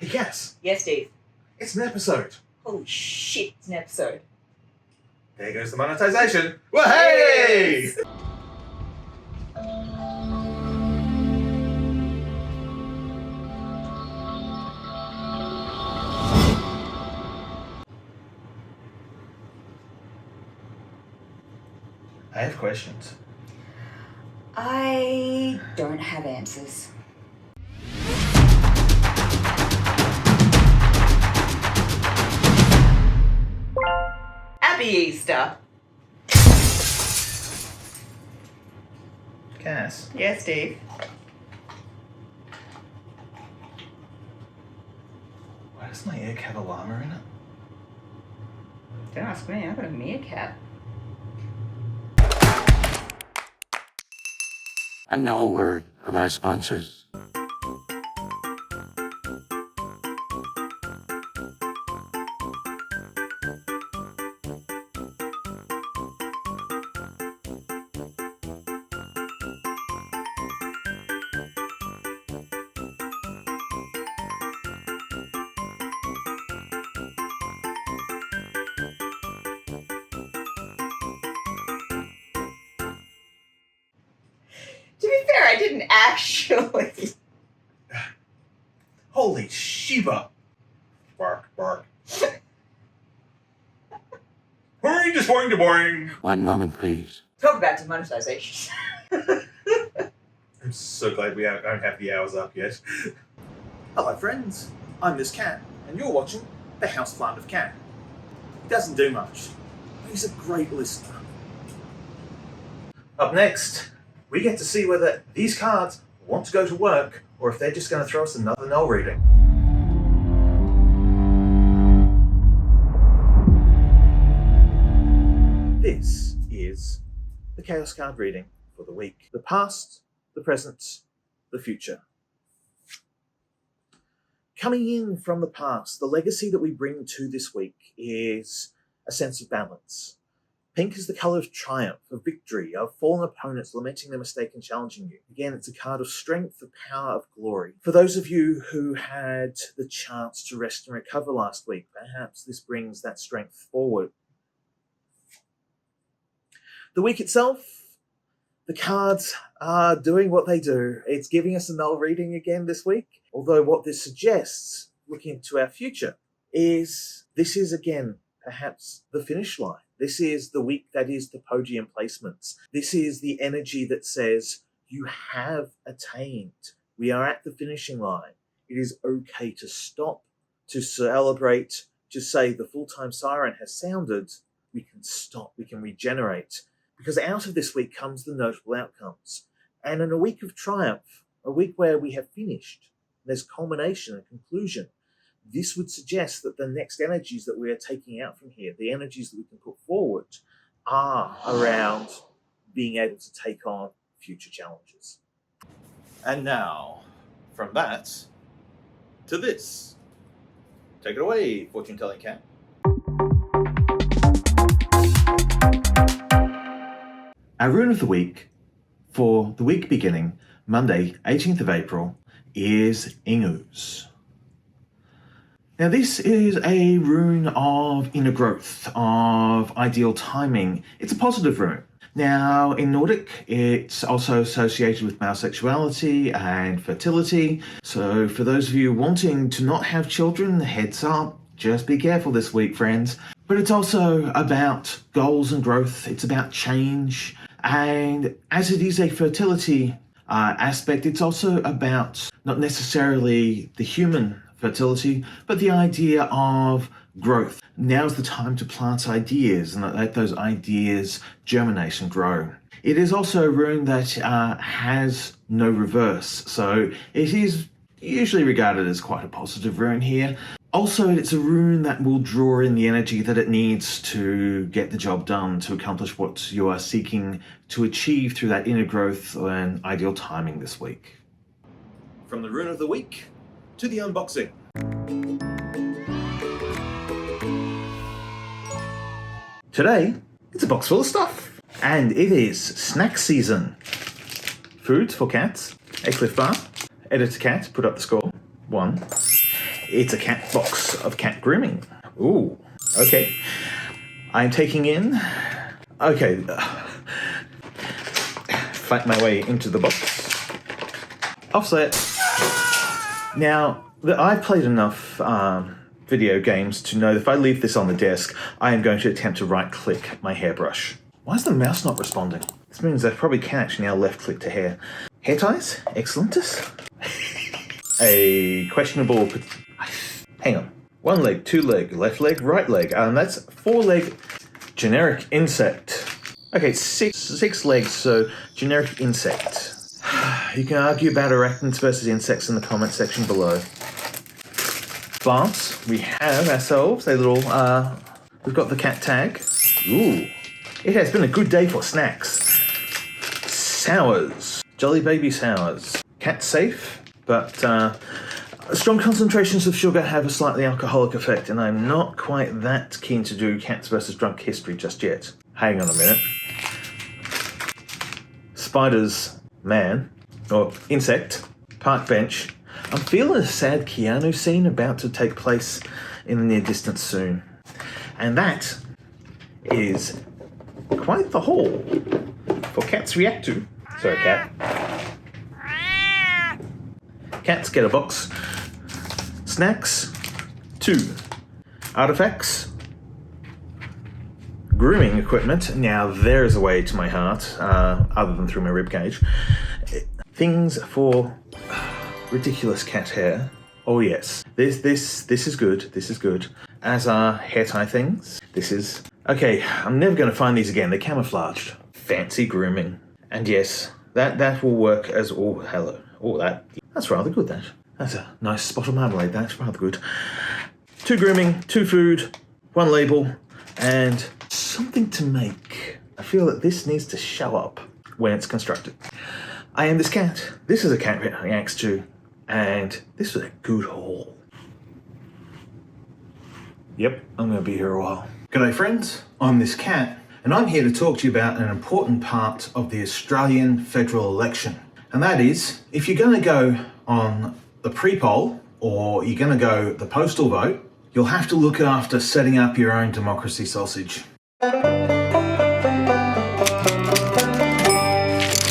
Hey, Cass. Yes, Steve. It's an episode. Holy shit, it's an episode. There goes the monetization. Well, hey! Yes. I have questions. I don't have answers. Happy Easter. Cass, Yes, Steve. why does my egg have a llama in it? Don't ask me, I've got a meerkat. And now a word from our sponsors. To be fair, I didn't actually. Holy Shiba! Bark, bark. Boing, just boing, to boing. One moment, please. Talk about demonetization. I'm so glad we don't have the hours up yet. Hello, friends. I'm Miss Cat, and you're watching the House of Catte. He doesn't do much, but he's a great listener. Up next, we get to see whether these cards want to go to work or if they're just going to throw us another null reading. This is the Chaos card reading for the week. The past, the present, the future. Coming in from the past, the legacy that we bring to this week is a sense of balance. Pink is the colour of triumph, of victory, of fallen opponents lamenting their mistake and challenging you. Again, it's a card of strength, of power, of glory. For those of you who had the chance to rest and recover last week, perhaps this brings that strength forward. The week itself, the cards are doing what they do. It's giving us a null reading again this week, although what this suggests, looking into our future, is this is again perhaps the finish line. This is the week that is the podium placements. This is the energy that says you have attained. We are at the finishing line. It is okay to stop, to celebrate, to say the full-time siren has sounded. We can stop, we can regenerate. Because out of this week comes the notable outcomes. And in a week of triumph, a week where we have finished, there's culmination and conclusion, this would suggest that the next energies that we are taking out from here, the energies that we can put forward, are around being able to take on future challenges. And now, from that to this. Take it away, fortune-telling cat. Our rune of the week for the week beginning Monday, 18th of April, is Ingus. Now this is a rune of inner growth, of ideal timing. It's a positive rune. Now in Nordic, it's also associated with male sexuality and fertility. So for those of you wanting to not have children, heads up, just be careful this week, friends. But it's also about goals and growth. It's about change. And as it is a fertility aspect, it's also about not necessarily the human fertility, but the idea of growth. Now's the time to plant ideas and let those ideas germinate and grow. It is also a rune that has no reverse, so it is usually regarded as quite a positive rune here. Also, it's a rune that will draw in the energy that it needs to get the job done, to accomplish what you are seeking to achieve through that inner growth and ideal timing this week. From the rune of the week to the unboxing. Today, it's a box full of stuff. And it is snack season. Foods for cats, a Cliff Bar, Editor Cat, put up the score, 1. It's a cat box of cat grooming. Ooh, okay. I'm taking in... Okay. Fight my way into the box. Offset. Now, I've played enough video games to know that if I leave this on the desk, I am going to attempt to right-click my hairbrush. Why is the mouse not responding? This means I probably can actually now left-click to hair. Hair ties? Excellentus. A questionable... Hang on. One leg, two leg, left leg, right leg. And that's four leg generic insect. Okay, six legs, so generic insect. You can argue about arachnids versus insects in the comment section below. Plants, we have ourselves a little, we've got the cat tag. Ooh, it has been a good day for snacks. Sours, Jolly Baby Sours. Cat safe, but strong concentrations of sugar have a slightly alcoholic effect, and I'm not quite that keen to do cats versus drunk history just yet. Hang on a minute. Spiders, man, or insect, park bench. I'm feeling a sad Keanu scene about to take place in the near distance soon. And that is quite the haul for cats react to. Sorry, cat. Cats get a box. Snacks, 2. Artifacts, grooming equipment. Now there's a way to my heart, other than through my ribcage. Things for ridiculous cat hair. Oh yes, this is good. This is good. As are hair tie things. This is okay. I'm never going to find these again. They're camouflaged. Fancy grooming. And yes, that will work as oh hello. Oh that's rather good. That's a nice spot of marmalade. That's rather good. 2 grooming, 2 food, 1 label, and something to make. I feel that this needs to show up when it's constructed. I am this cat. This is a cat reacts to, and this was a good haul. Yep, I'm going to be here a while. G'day friends, I'm this cat, and I'm here to talk to you about an important part of the Australian federal election. And that is, if you're going to go on the pre-poll, or you're going to go the postal vote, you'll have to look after setting up your own democracy sausage.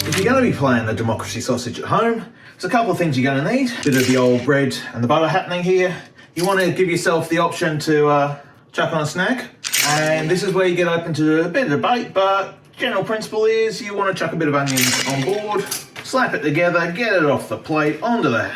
If you're going to be playing the democracy sausage at home, there's a couple of things you're going to need. A bit of the old bread and the butter happening here. You want to give yourself the option to chuck on a snack. And this is where you get open to a bit of debate, but general principle is you want to chuck a bit of onions on board, slap it together, get it off the plate, onto there,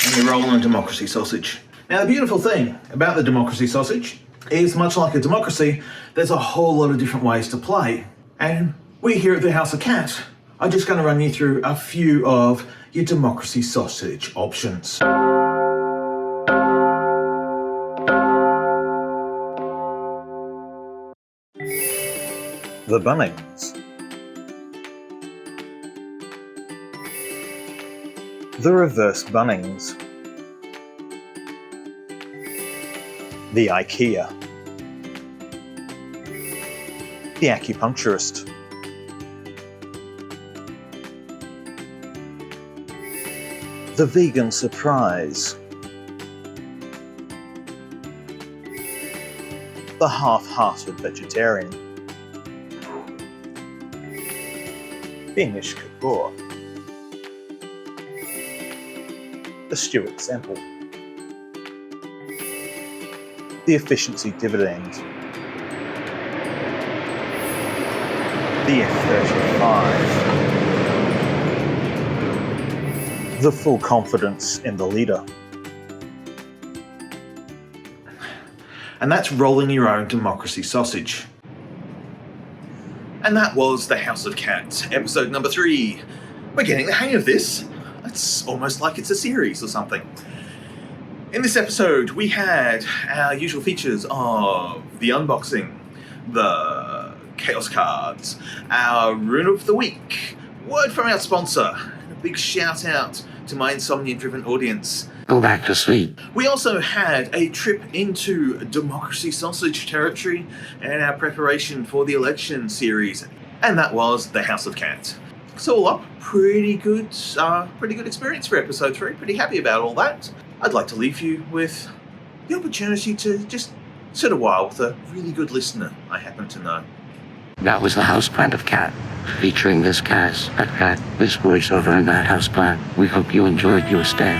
and you're rolling a democracy sausage. Now the beautiful thing about the democracy sausage is, much like a democracy, there's a whole lot of different ways to play. And we here at the House of Catte are just going to run you through a few of your democracy sausage options. The Bunnings. The Reverse Bunnings. The IKEA. The Acupuncturist. The Vegan Surprise. The Half-Hearted Vegetarian. Beamish Kapoor. The Stuart Sample. The Efficiency Dividend. The F-35. The Full Confidence in the Leader. And that's rolling your own democracy sausage. And that was the House of Catte, episode number 3. We're getting the hang of this. It's almost like it's a series or something. In this episode, we had our usual features of the unboxing, the chaos cards, our Rune of the Week, word from our sponsor, and a big shout out to my insomnia-driven audience. Go back to sleep. We also had a trip into democracy sausage territory and our preparation for the election series, and that was the House of Catte. So all up, pretty good experience for episode 3. Pretty happy about all that. I'd like to leave you with the opportunity to just sit a while with a really good listener I happen to know. That was the houseplant of Catte, featuring this cast, that cat, this voiceover, and that houseplant. We hope you enjoyed your stay.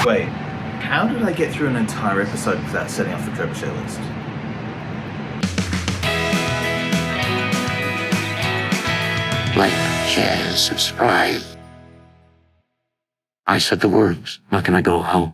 Wait, how did I get through an entire episode without setting off the trebuchet list? Like, share, subscribe. I said the words. Now can I go home?